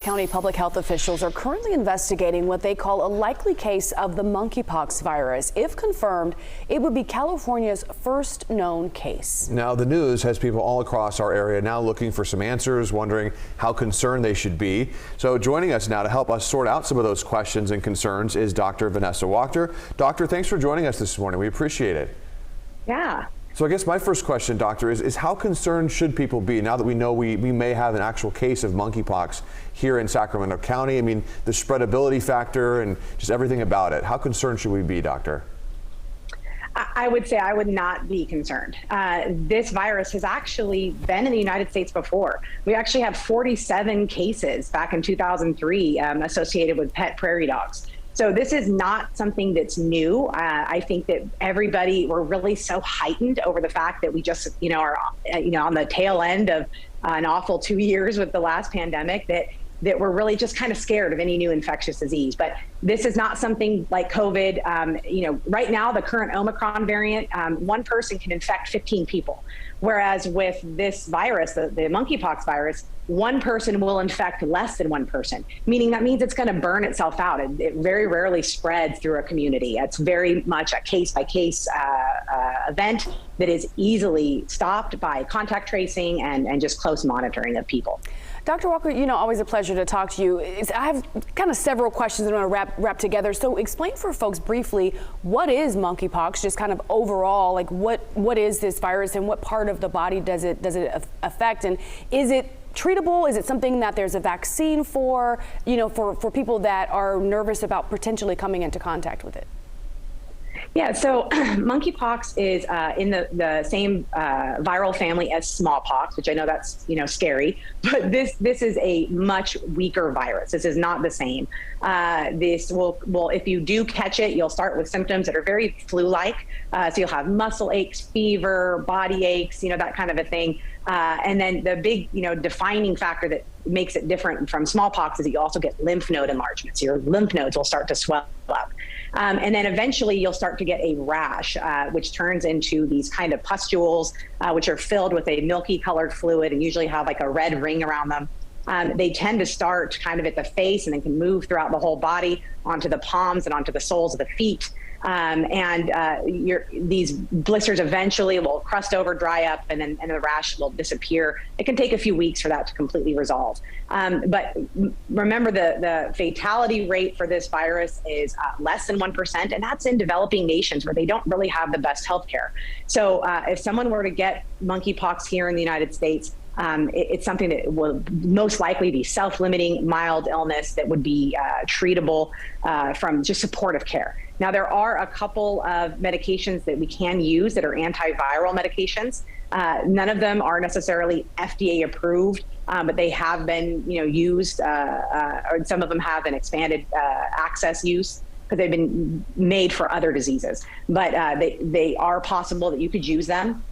County public health officials are currently investigating what they call a likely case of the monkeypox virus. If confirmed, it would be California's first known case. Now, the news has people all across our area now looking for some answers, wondering how concerned they should be. So joining us now to help us sort out some of those questions and concerns is Dr. Vanessa Wachter. Doctor, thanks for joining us this morning. We appreciate it. Yeah. So I guess my first question, doctor, is how concerned should people be now that we know we may have an actual case of monkeypox here in Sacramento County? I mean, the spreadability factor and just everything about it. How concerned should we be, doctor? I would say I would not be concerned. This virus has actually been in the United States before. We actually have 47 cases back in 2003 associated with pet prairie dogs. So this is not something that's new. I think that we're really so heightened over the fact that we just, are, on the tail end of an awful 2 years with the last pandemic that we're really just kind of scared of any new infectious disease. But this is not something like COVID. Right now, the current Omicron variant, one person can infect 15 people. Whereas with this virus, the monkeypox virus, one person will infect less than one person, meaning that means it's going to burn itself out. It very rarely spreads through a community. It's very much a case-by-case event that is easily stopped by contact tracing and just close monitoring of people. Dr. Wachter, always a pleasure to talk to you. I have kind of several questions that I want to wrap together. So explain for folks briefly, what is monkeypox, just kind of overall, like what is this virus and what part of the body does it affect? And is it treatable? Is it something that there's a vaccine for people that are nervous about potentially coming into contact with it? Yeah, so monkeypox is in the same viral family as smallpox, which I know that's scary, but this is a much weaker virus. This is not the same. This will if you do catch it, you'll start with symptoms that are very flu-like. So you'll have muscle aches, fever, body aches, that kind of a thing. And then the big, defining factor that makes it different from smallpox is that you also get lymph node enlargement. So your lymph nodes will start to swell up. And then eventually you'll start to get a rash, which turns into these kind of pustules, which are filled with a milky colored fluid and usually have like a red ring around them. They tend to start kind of at the face and then can move throughout the whole body onto the palms and onto the soles of the feet. These blisters eventually will crust over, dry up, and the rash will disappear. It can take a few weeks for that to completely resolve. But remember, the fatality rate for this virus is less than 1%, and that's in developing nations where they don't really have the best healthcare. So if someone were to get monkeypox here in the United States, it's something that will most likely be self-limiting, mild illness that would be treatable from just supportive care. Now, there are a couple of medications that we can use that are antiviral medications. None of them are necessarily FDA approved, but they have been used, or some of them have an expanded access use because they've been made for other diseases. But they are possible that you could use them.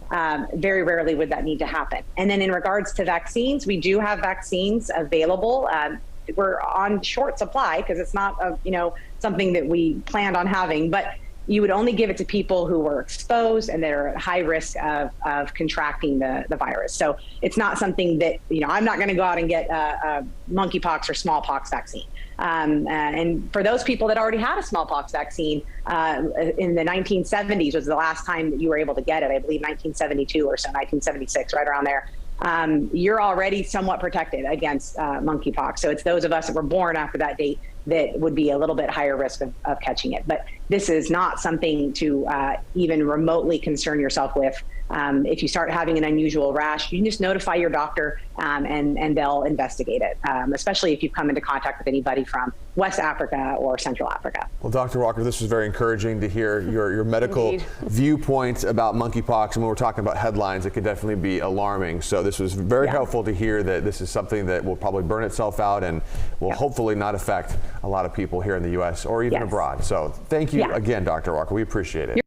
Very rarely would that need to happen. And then in regards to vaccines, we do have vaccines available. We're on short supply because it's not something that we planned on having, but you would only give it to people who were exposed and that are at high risk of contracting the virus. So it's not something that, I'm not going to go out and get a monkeypox or smallpox vaccine. And for those people that already had a smallpox vaccine in the 1970s was the last time that you were able to get it, I believe 1972 or so, 1976, right around there. You're already somewhat protected against monkeypox. So it's those of us that were born after that date that would be a little bit higher risk of catching it. But this is not something to even remotely concern yourself with. If you start having an unusual rash, you can just notify your doctor and they'll investigate it, especially if you've come into contact with anybody from West Africa or Central Africa. Well, Dr. Wachter, this was very encouraging to hear your medical viewpoint about monkeypox. And when we're talking about headlines, it could definitely be alarming. So this was very helpful to hear that this is something that will probably burn itself out and will hopefully not affect a lot of people here in the U.S. or even abroad. So thank you again, Dr. Wachter. We appreciate it.